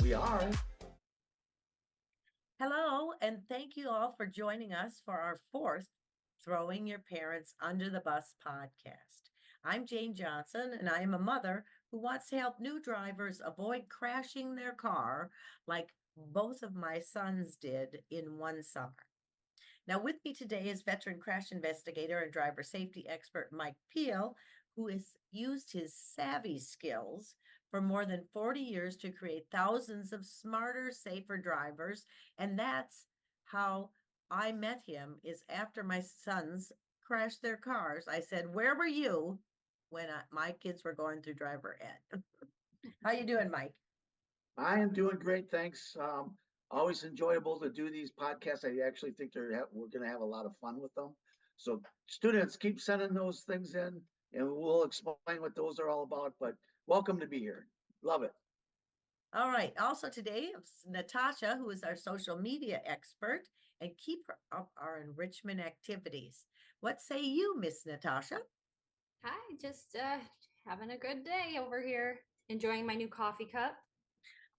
we are. Hello, and thank you all for joining us for our fourth Throwing Your Parents Under the Bus podcast. I'm Jane Johnson, and I am a mother who wants to help new drivers avoid crashing their car like both of my sons did in one summer. Now, with me today is veteran crash investigator and driver safety expert Mike Peel, who has used his savvy skills for more than 40 years to create thousands of smarter, safer drivers. And that's how I met him is after my sons crashed their cars. I said, "Where were you when my kids were going through driver ed?" How you doing, Mike? I am doing great, thanks. Always enjoyable to do these podcasts. I actually think we're going to have a lot of fun with them. So, students, keep sending those things in, and we'll explain what those are all about. But welcome to be here. Love it. All right. Also today, Natasha, who is our social media expert, and keep up our enrichment activities. What say you, Miss Natasha? Hi, just having a good day over here, enjoying my new coffee cup.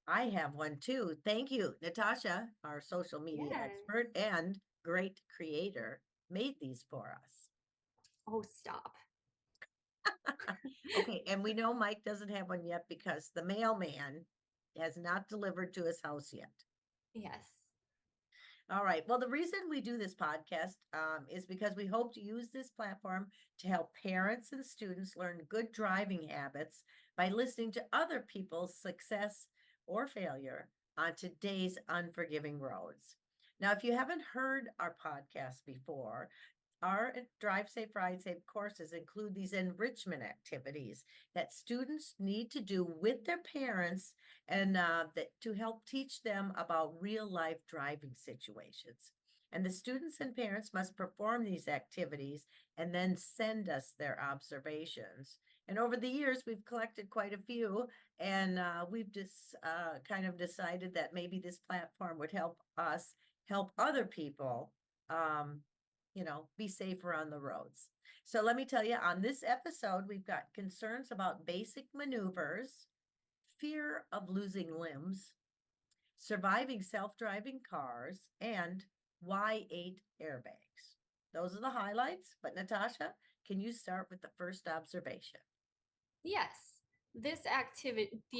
I have one too. Thank you, Natasha, our social media Yes. expert and great creator, made these for us. Oh, stop. Okay, and we know Mike doesn't have one yet because the mailman has not delivered to his house yet. Yes. All right. Well, the reason we do this podcast is because we hope to use this platform to help parents and students learn good driving habits by listening to other people's success or failure on today's unforgiving roads. Now, if you haven't heard our podcast before, our Drive Safe Ride Safe courses include these enrichment activities that students need to do with their parents and that to help teach them about real life driving situations. And the students and parents must perform these activities and then send us their observations. And over the years, we've collected quite a few, and we've just kind of decided that maybe this platform would help us help other people be safer on the roads. So let me tell you, on this episode, we've got concerns about basic maneuvers, fear of losing limbs, surviving self-driving cars, and why 8 airbags. Those are the highlights, but Natasha, can you start with the first observation? Yes. The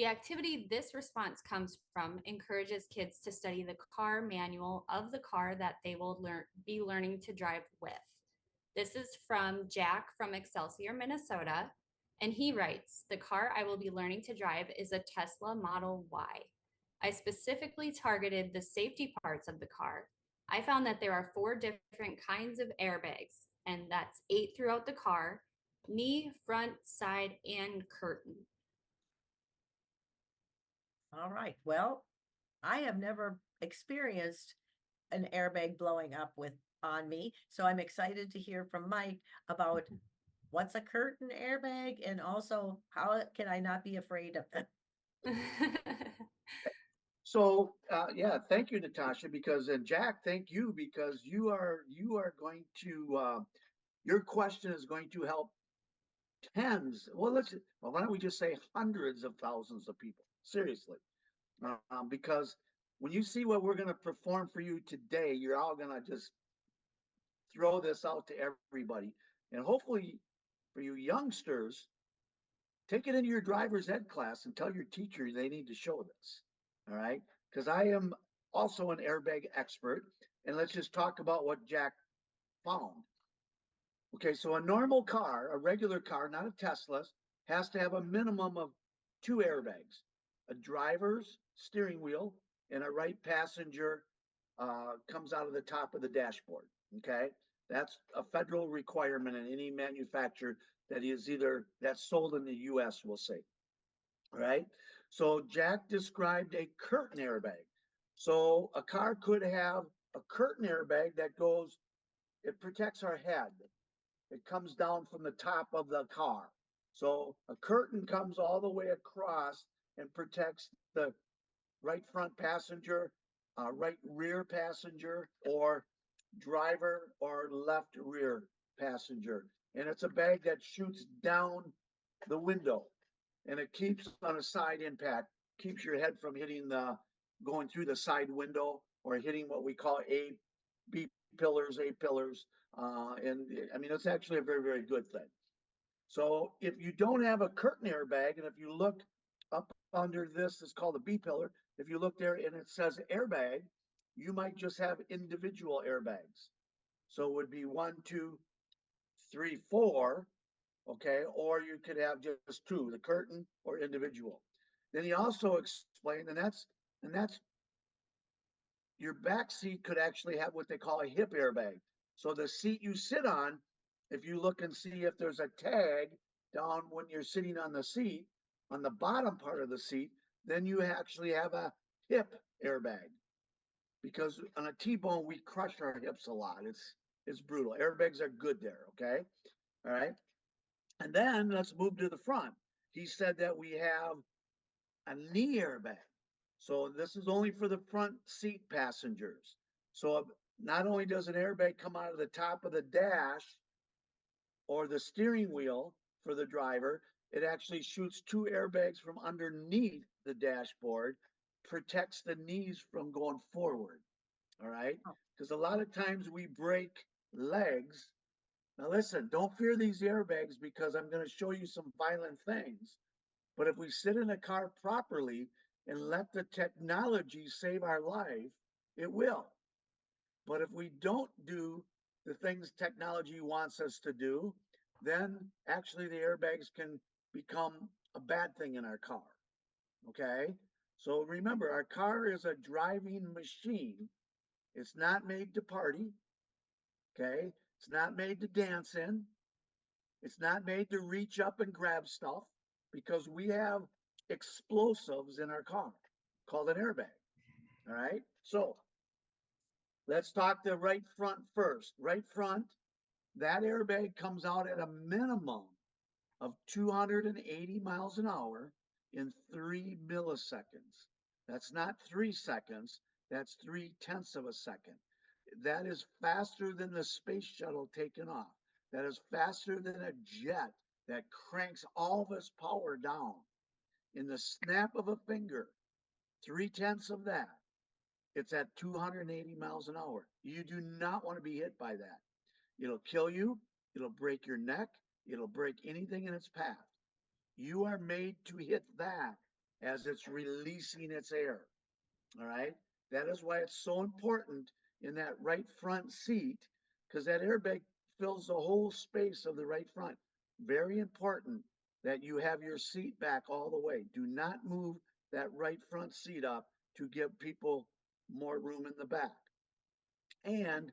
activity this response comes from encourages kids to study the car manual of the car that they will be learning to drive with. This is from Jack from Excelsior, Minnesota, and he writes, "The car I will be learning to drive is a Tesla Model Y. I specifically targeted the safety parts of the car. I found that there are 4 different kinds of airbags, and that's 8 throughout the car: knee, front, side, and curtain." All right. Well, I have never experienced an airbag blowing up with on me, so I'm excited to hear from Mike about what's a curtain airbag and also how can I not be afraid of them. So, yeah, thank you, Natasha, because and Jack, thank you because you are going to your question is going to help tens. Well, why don't we just say hundreds of thousands of people? Seriously, because when you see what we're going to perform for you today, you're all going to just throw this out to everybody, and hopefully, for you youngsters, take it into your driver's ed class and tell your teacher they need to show this. All right, because I am also an airbag expert, and let's just talk about what Jack found. Okay, so a normal car, a regular car, not a Tesla, has to have a minimum of 2 airbags: a driver's steering wheel and a right passenger comes out of the top of the dashboard. Okay, that's a federal requirement in any manufacturer that is either that's sold in the U.S. We'll say. All right. So Jack described a curtain airbag. So a car could have a curtain airbag that goes, it protects our head. It comes down from the top of the car. So a curtain comes all the way across and protects the right front passenger, right rear passenger, or driver or left rear passenger. And it's a bag that shoots down the window and it keeps on a side impact keeps your head from hitting going through the side window or hitting what we call B pillars, A pillars. And I mean, it's actually a very, very good thing. So if you don't have a curtain airbag, and if you look up under this, it's called a B pillar. If you look there and it says airbag, you might just have individual airbags. So it would be 1, 2, 3, 4, okay, or you could have just two, the curtain or individual. Then he also explained, and that's your back seat could actually have what they call a hip airbag. So the seat you sit on, if you look and see if there's a tag down when you're sitting on the seat, on the bottom part of the seat, then you actually have a hip airbag. Because on a T-bone, we crush our hips a lot. It's brutal. Airbags are good there, okay? All right. And then let's move to the front. He said that we have a knee airbag. So this is only for the front seat passengers. So not only does an airbag come out of the top of the dash or the steering wheel for the driver, it actually shoots two airbags from underneath the dashboard, protects the knees from going forward. All right. Because a lot of times we break legs. Now, listen, don't fear these airbags because I'm going to show you some violent things. But if we sit in a car properly and let the technology save our life, it will. But if we don't do the things technology wants us to do, then actually the airbags can become a bad thing in our car. Okay? So remember, our car is a driving machine. It's not made to party. Okay? It's not made to dance in. It's not made to reach up and grab stuff because we have explosives in our car called an airbag. All right. So let's talk the right front first. Right front, that airbag comes out at a minimum of 280 miles an hour in 3 milliseconds. That's not 3 seconds, that's 3/10 of a second. That is faster than the space shuttle taking off. That is faster than a jet that cranks all of its power down. In the snap of a finger, 3/10 of that, it's at 280 miles an hour. You do not want to be hit by that. It'll kill you, it'll break your neck, it'll break anything in its path. You are made to hit that as it's releasing its air. All right. That is why it's so important in that right front seat because that airbag fills the whole space of the right front. Very important that you have your seat back all the way. Do not move that right front seat up to give people more room in the back. And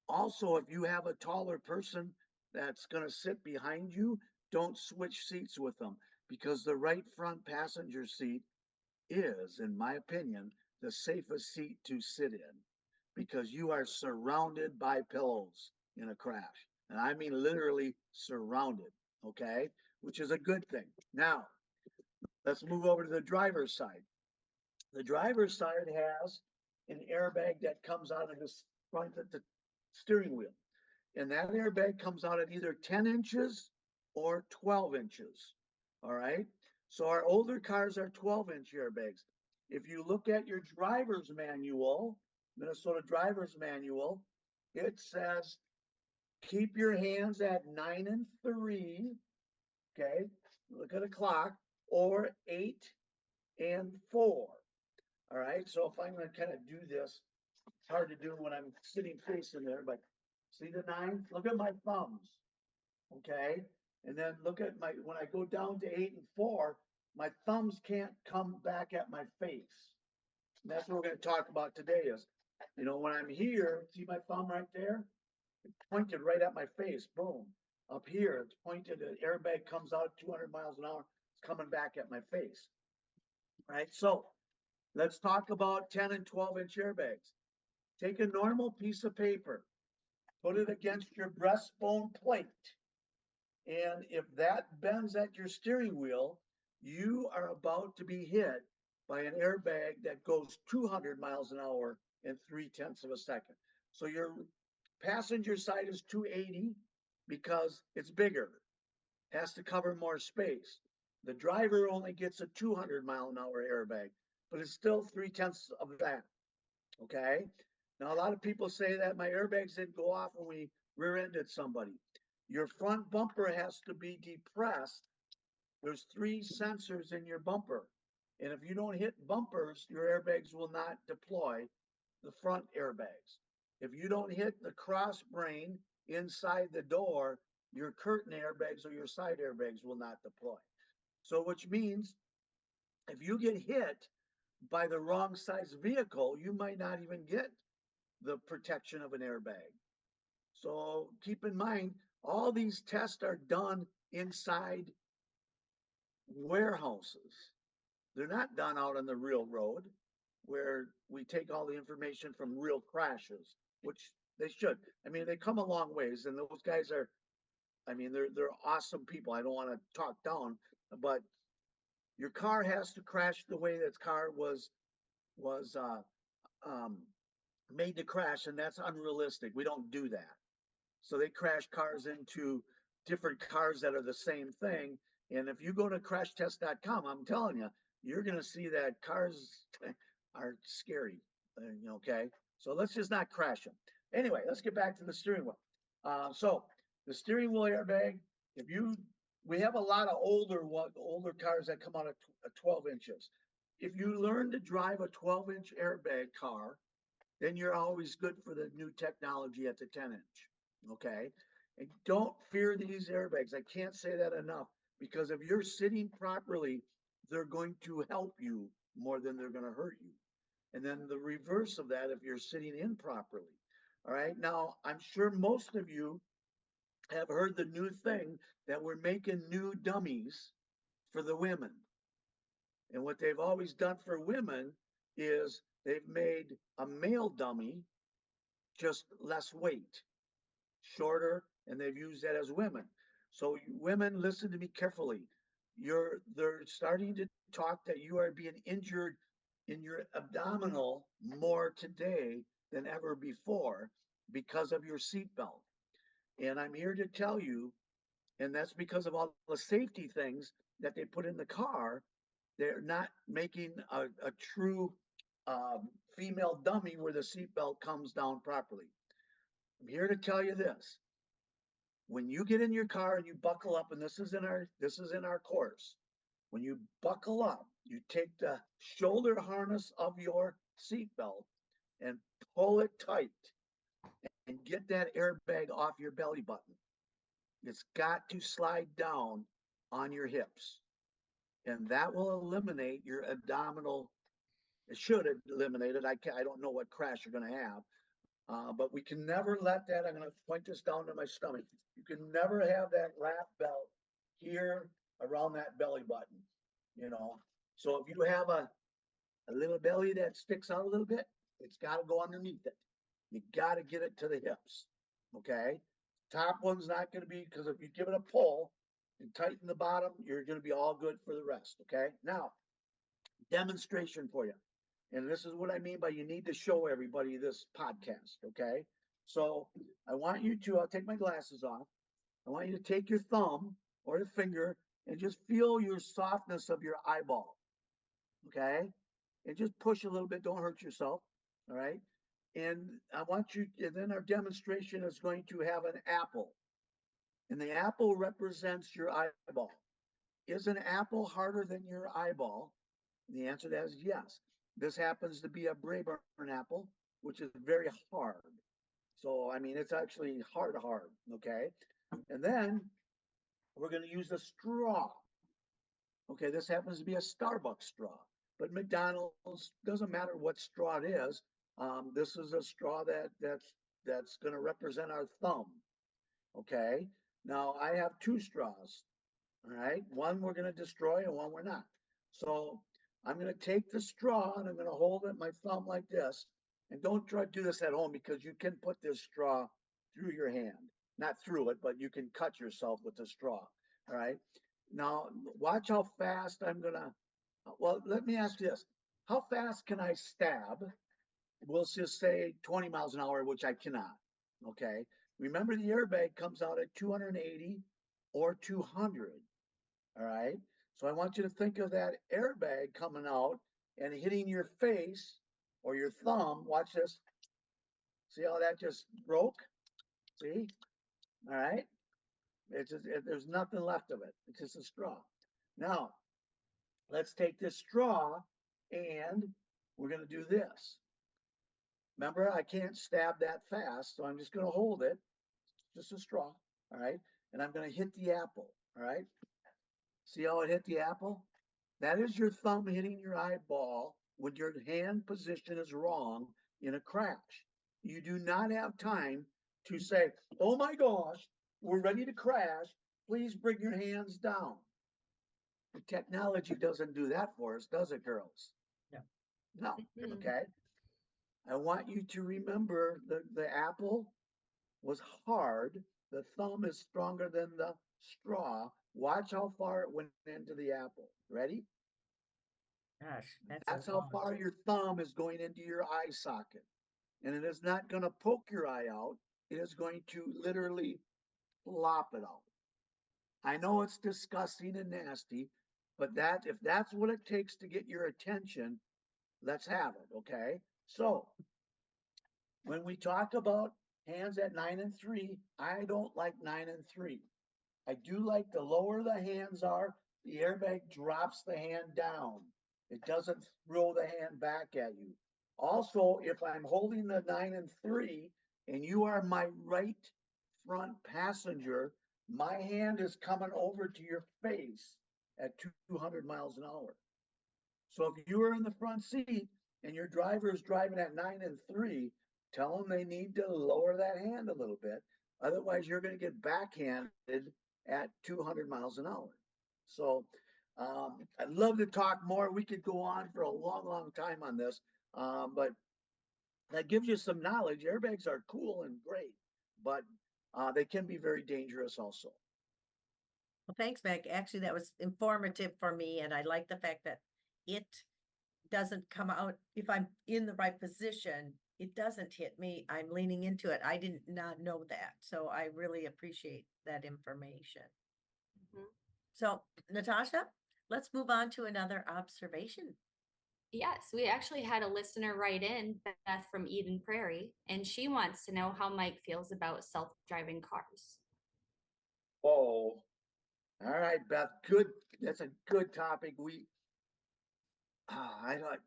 also, if you have a taller person that's going to sit behind you, don't switch seats with them because the right front passenger seat is, in my opinion, the safest seat to sit in because you are surrounded by pillows in a crash. And I mean literally surrounded, okay? Which is a good thing. Now, let's move over to the driver's side. The driver's side has an airbag that comes out of the front of the steering wheel. And that airbag comes out at either 10 inches or 12 inches. All right. So our older cars are 12-inch airbags. If you look at your driver's manual, Minnesota driver's manual, it says keep your hands at 9 and 3. Okay. Look at a clock or 8 and 4. All right. So if I'm going to kind of do this, it's hard to do when I'm sitting facing there, but see the 9? Look at my thumbs. Okay. And then look at when I go down to 8 and 4, my thumbs can't come back at my face. And that's what we're going to talk about today is, when I'm here, see my thumb right there? It's pointed right at my face. Boom. Up here, it's pointed, the airbag comes out 200 miles an hour. It's coming back at my face. Right. So let's talk about 10 and 12-inch airbags. Take a normal piece of paper, put it against your breastbone plate. And if that bends at your steering wheel, you are about to be hit by an airbag that goes 200 miles an hour in 3/10 of a second. So your passenger side is 280 because it's bigger, has to cover more space. The driver only gets a 200-mile-an-hour airbag, but it's still 3/10 of that. Okay. Now, a lot of people say that my airbags didn't go off when we rear-ended somebody. Your front bumper has to be depressed. There's 3 sensors in your bumper. And if you don't hit bumpers, your airbags will not deploy, the front airbags. If you don't hit the cross brain inside the door, your curtain airbags or your side airbags will not deploy. So, which means if you get hit by the wrong size vehicle, you might not even get the protection of an airbag. So keep in mind, all these tests are done inside warehouses. They're not done out on the real road where we take all the information from real crashes, which they should. I mean, they come a long ways, and those guys are, I mean, they're awesome people. I don't want to talk down, but your car has to crash the way that car was um, made to crash, and that's unrealistic. We don't do that. So they crash cars into different cars that are the same thing. And if you go to crashtest.com, I'm telling you, you're going to see that cars are scary. Okay. So let's just not crash them. Anyway, let's get back to the steering wheel. So the steering wheel airbag, if you, we have a lot of older cars that come out of 12 inches. If you learn to drive a 12-inch airbag car, then you're always good for the new technology at the 10-inch. Okay. And don't fear these airbags. I can't say that enough, because if you're sitting properly, they're going to help you more than they're going to hurt you. And then the reverse of that, if you're sitting improperly. All right. Now, I'm sure most of you have heard the new thing that we're making new dummies for the women. And what they've always done for women is they've made a male dummy just less weight, shorter, and they've used that as women. So women, listen to me carefully. They're starting to talk that you are being injured in your abdominal more today than ever before because of your seatbelt. And I'm here to tell you, and that's because of all the safety things that they put in the car. They're not making a true female dummy where the seatbelt comes down properly. I'm here to tell you this. When you get in your car and you buckle up, and this is in our course, when you buckle up, you take the shoulder harness of your seatbelt and pull it tight and get that airbag off your belly button. It's got to slide down on your hips, and that will eliminate your abdominal. It should eliminate it. I don't know what crash you're going to have, but we can never let that. I'm going to point this down to my stomach. You can never have that wrap belt here around that belly button, you know. So if you have a little belly that sticks out a little bit, it's got to go underneath it. You got to get it to the hips. Okay. Top one's not going to be, because if you give it a pull and tighten the bottom, you're going to be all good for the rest. Okay. Now, demonstration for you. And this is what I mean by you need to show everybody this podcast. Okay. So I want you to, I'll take my glasses off. I want you to take your thumb or your finger and just feel your softness of your eyeball. Okay. And just push a little bit. Don't hurt yourself. All right. And I want you, and then our demonstration is going to have an apple. And the apple represents your eyeball. Is an apple harder than your eyeball? And the answer to that is yes. This happens to be a Braeburn apple, which is very hard. So, I mean, it's actually hard, okay? And then we're going to use a straw. Okay, this happens to be a Starbucks straw, but McDonald's, doesn't matter what straw it is. This is a straw that's going to represent our thumb. Okay, now I have two straws. All right, one we're going to destroy and one we're not. So I'm going to take the straw and I'm going to hold it my thumb like this. And don't try to do this at home, because you can put this straw through your hand. Not through it, but you can cut yourself with the straw. All right. Now watch how fast I'm going to, well, let me ask you this. How fast can I stab? We'll just say 20 miles an hour, which I cannot. Okay. Remember, the airbag comes out at 280 or 200. All right. So I want you to think of that airbag coming out and hitting your face or your thumb. Watch this. See how that just broke? See? All right. There's nothing left of it. It's just a straw. Now, let's take this straw and we're going to do this. Remember, I can't stab that fast, so I'm just going to hold it. Just a straw. All right. And I'm going to hit the apple. All right. See how it hit the apple? That is your thumb hitting your eyeball when your hand position is wrong in a crash. You do not have time to say, oh my gosh, we're ready to crash. Please bring your hands down. The technology doesn't do that for us, does it, girls? No. No. Mhm. Okay. I want you to remember the apple was hard. The thumb is stronger than the straw. Watch how far it went into the apple. Ready? Gosh, that's a That's how lot. far your thumb is going into your eye socket. And it is not going to poke your eye out. It is going to literally plop it out. I know it's disgusting and nasty, but that if that's what it takes to get your attention, let's have it, okay? So when we talk about hands at 9 and 3, I don't like 9 and 3. I do like the lower the hands are, the airbag drops the hand down. It doesn't throw the hand back at you. Also, if I'm holding the 9 and 3 and you are my right front passenger, my hand is coming over to your face at 200 miles an hour. So if you are in the front seat and your driver is driving at 9 and 3, tell them they need to lower that hand a little bit. Otherwise, you're going to get backhanded at 200 miles an hour. So I'd love to talk more. We could go on for a long, long time on this, but that gives you some knowledge. Airbags are cool and great, but they can be very dangerous also. Well, thanks, Meg. Actually, that was informative for me, and I like the fact that it doesn't come out if I'm in the right position. It doesn't hit me. I'm leaning into it. I did not know that, so I really appreciate that information. Mhm. So, Natasha, let's move on to another observation. Yes, we actually had a listener write in, Beth from Eden Prairie, and she wants to know how Mike feels about self driving cars. Oh, all right, Beth. Good. That's a good topic. I don't.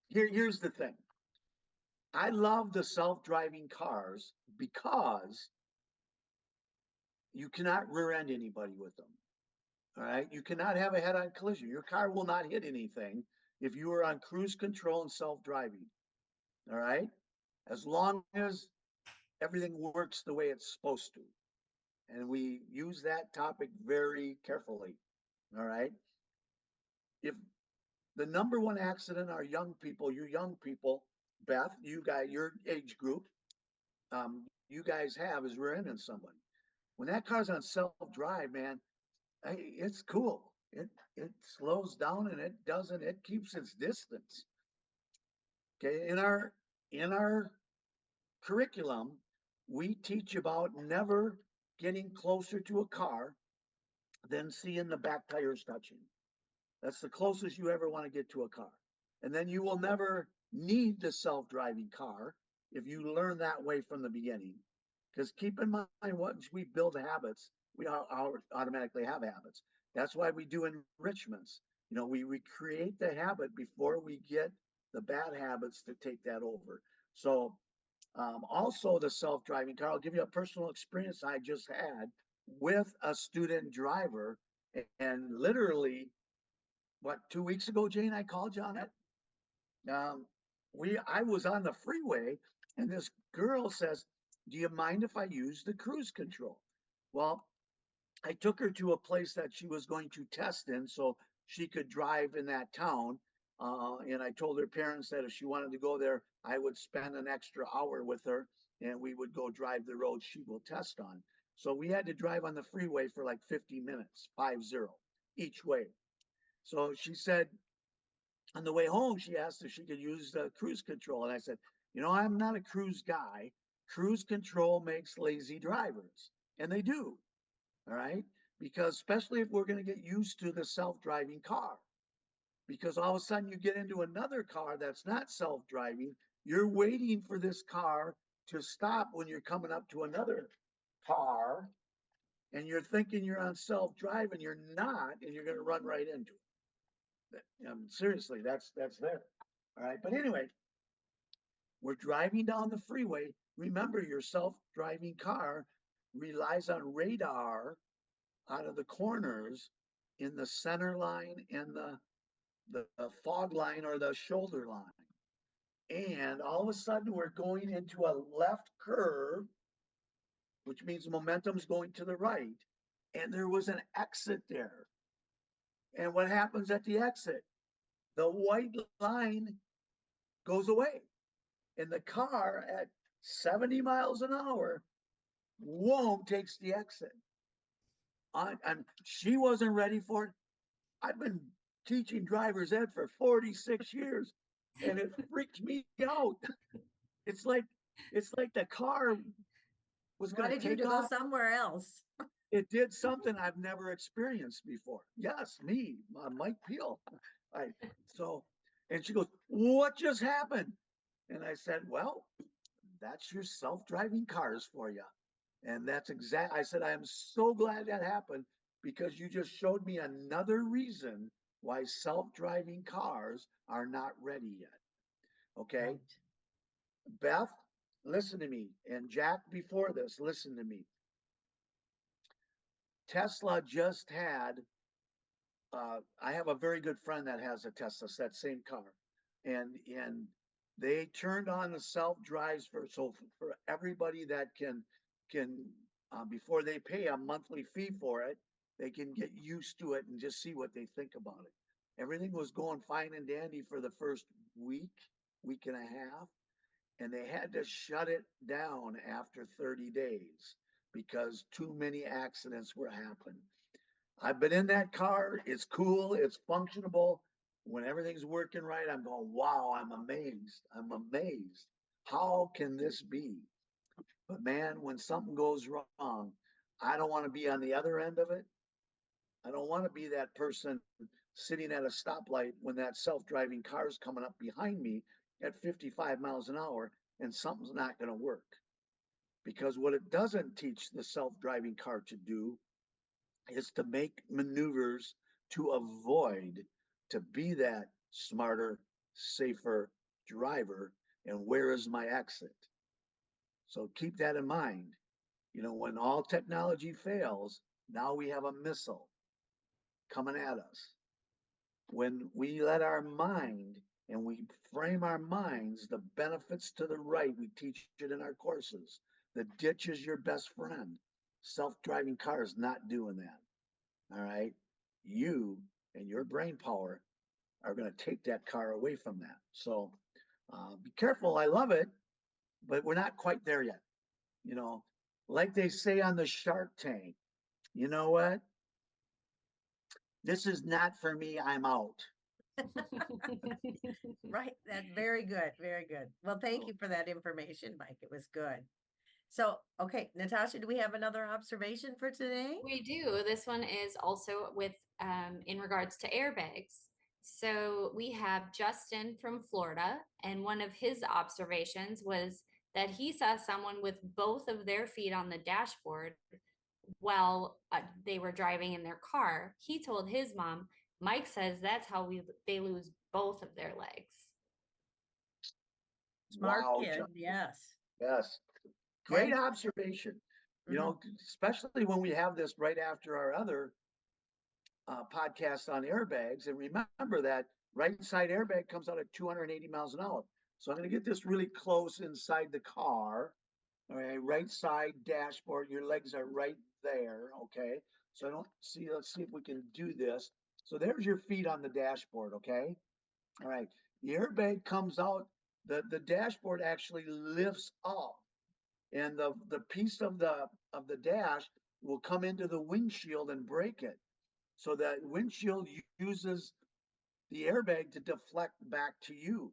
Here's the thing. I love the self-driving cars because you cannot rear end anybody with them. All right. You cannot have a head-on collision. Your car will not hit anything if you are on cruise control and self-driving. All right. As long as everything works the way it's supposed to. And we use that topic very carefully. All right. If the number one accident are you young people, Beth, you guys, your age group, you guys have is rear-ending somebody. When that car's on self-drive, man, it's cool. It slows down and it keeps its distance. Okay, in our curriculum, we teach about never getting closer to a car than seeing the back tires touching. That's the closest you ever want to get to a car. And then you will never need the self-driving car if you learn that way from the beginning. Because keep in mind, once we build habits, we automatically have habits. That's why we do enrichments. We create the habit before we get the bad habits to take that over. So also the self-driving car, I'll give you a personal experience I just had with a student driver. And literally, what, 2 weeks ago, Jane, I called you on it. I was on the freeway and this girl says, do you mind if I use the cruise control? Well, I took her to a place that she was going to test in so she could drive in that town. And I told her parents that if she wanted to go there, I would spend an extra hour with her and we would go drive the road she will test on. So we had to drive on the freeway for like 50 minutes, 50, each way. So she said, on the way home, she asked if she could use the cruise control. And I said, I'm not a cruise guy. Cruise control makes lazy drivers. And they do. All right. because especially if we're going to get used to the self-driving car, because all of a sudden you get into another car that's not self-driving, you're waiting for this car to stop when you're coming up to another car, and you're thinking you're on self-drive and you're not, and you're going to run right into it. Seriously, that's there. All right, but anyway, we're driving down the freeway. Remember, your self-driving car relies on radar out of the corners in the center line and the fog line or the shoulder line. And all of a sudden, we're going into a left curve, which means momentum's going to the right. And there was an exit there. And what happens at the exit? The white line goes away. And the car at 70 miles an hour, whoa, takes the exit. And she wasn't ready for it. I've been teaching driver's ed for 46 years, and it freaks me out. It's like the car was going to Wanted you take to go off. somewhere else. It did something I've never experienced before. Yes, me, Mike Peel. I so, and she goes, "What just happened?" And I said, "Well, that's your self-driving cars for you." And that's I said, I am so glad that happened because you just showed me another reason why self-driving cars are not ready yet. Okay. Right. Beth, listen to me. And Jack, before this, listen to me. Tesla just had, I have a very good friend that has a Tesla, that same car. And they turned on the self-drives for everybody that can before they pay a monthly fee for it, they can get used to it and just see what they think about it. Everything was going fine and dandy for the first week and a half, and they had to shut it down after 30 days because too many accidents were happening. I've been in that car. It's cool. It's functionable. When everything's working right, I'm going, wow, I'm amazed. I'm amazed. How can this be? But man, when something goes wrong, I don't want to be on the other end of it. I don't want to be that person sitting at a stoplight when that self-driving car is coming up behind me at 55 miles an hour and something's not going to work. Because what it doesn't teach the self-driving car to do is to make maneuvers to avoid, to be that smarter, safer driver. And where is my exit? So keep that in mind. You know, when all technology fails, now we have a missile coming at us. When we let our mind and we frame our minds, the benefits to the right, we teach it in our courses. The ditch is your best friend. Self-driving car is not doing that. All right. You and your brain power are going to take that car away from that. So be careful. I love it, but we're not quite there yet. You know, like they say on the Shark Tank, you know what? This is not for me. I'm out. Right. That's very good. Very good. Well, thank you for that information, Mike. It was good. So, okay, Natasha, do we have another observation for today? We do. This one is also with in regards to airbags. So we have Justin from Florida, and one of his observations was that he saw someone with both of their feet on the dashboard while they were driving in their car. He told his mom, Mike says that's how they lose both of their legs. Smart Wow. kid. Yes. Yes. Great Okay. observation. You know, especially when we have this right after our other podcast on airbags. And remember that right side airbag comes out at 280 miles an hour. So I'm going to get this really close inside the car. All right, right side dashboard. Your legs are right there. Okay. So I don't see, let's see if we can do this. So there's your feet on the dashboard. Okay. All right. The airbag comes out. The dashboard actually lifts up, and the piece of the dash will come into the windshield and break it. So that windshield uses the airbag to deflect back to you,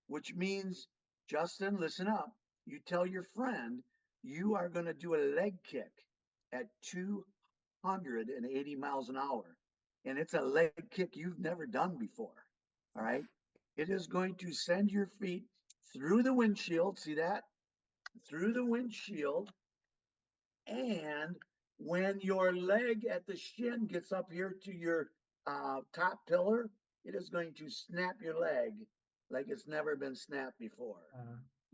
which means, Justin, listen up. You tell your friend you are going to do a leg kick at 280 miles an hour. And it's a leg kick you've never done before. All right. It is going to send your feet through the windshield. See that? Through the windshield. And when your leg at the shin gets up here to your top pillar, it is going to snap your leg like it's never been snapped before.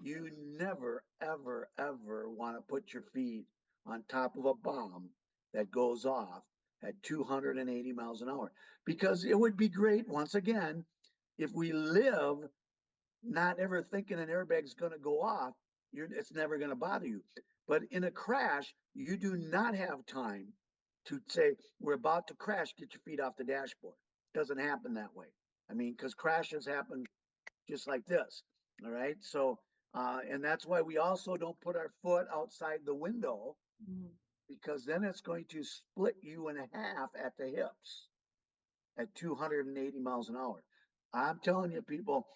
You never, ever, ever want to put your feet on top of a bomb that goes off at 280 miles an hour, because it would be great, once again, if we live not ever thinking an airbag's going to go off, it's never going to bother you. But in a crash, you do not have time to say, we're about to crash, get your feet off the dashboard. It doesn't happen that way. I mean, because crashes happen just like this. All right. So, and that's why we also don't put our foot outside the window, because then it's going to split you in half at the hips at 280 miles an hour. I'm telling you, people,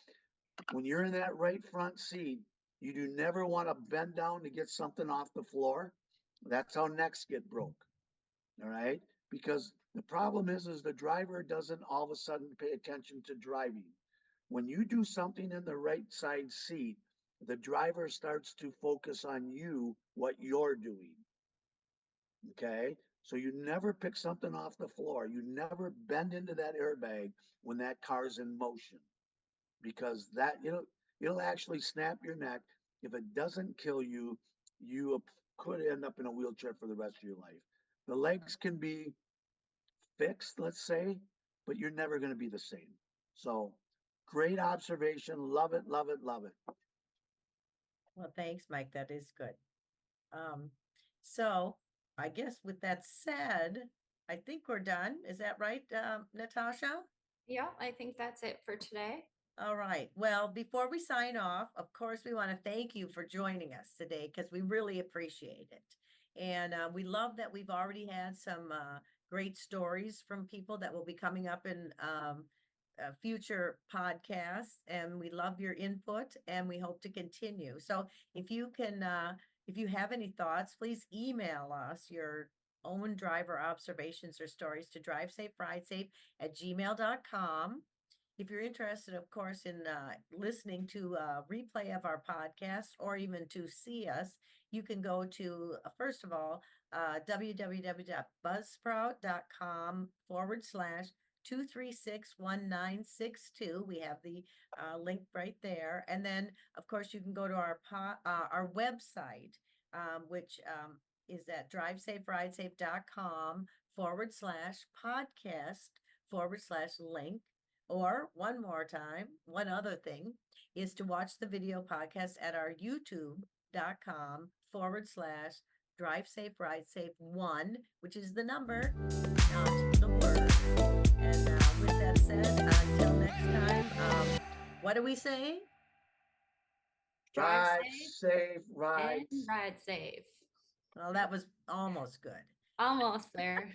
when you're in that right front seat, you do never want to bend down to get something off the floor. That's how necks get broke. All right. Because the problem is the driver doesn't all of a sudden pay attention to driving. When you do something in the right side seat, the driver starts to focus on you, what you're doing. Okay. So you never pick something off the floor. You never bend into that airbag when that car's in motion, because that, it'll actually snap your neck. If it doesn't kill you, you could end up in a wheelchair for the rest of your life. The legs can be fixed, let's say, but you're never going to be the same. So great observation. Love it, love it, love it. Well, thanks, Mike. That is good. Um, so I guess with that said, I think we're done. Is that right, Natasha? Yeah, I think that's it for today. All right. Well, before we sign off, of course, we want to thank you for joining us today because we really appreciate it. And we love that we've already had some great stories from people that will be coming up in future podcasts. And we love your input and we hope to continue. So if you have any thoughts, please email us your own driver observations or stories to drivesaferidesafe@gmail.com. If you're interested, of course, in listening to a replay of our podcast or even to see us, you can go to, first of all, www.buzzsprout.com/2361962. We have the link right there. And then, of course, you can go to our website, which is at drivesaferidesafe.com/podcast/link. Or one more time, one other thing is to watch the video podcast at our youtube.com/drive safe ride safe 1, which is the number, not the word. And with that said, until next time, what do we say? Drive Ride safe safe, ride. and ride safe. Well, that was almost good. Almost there.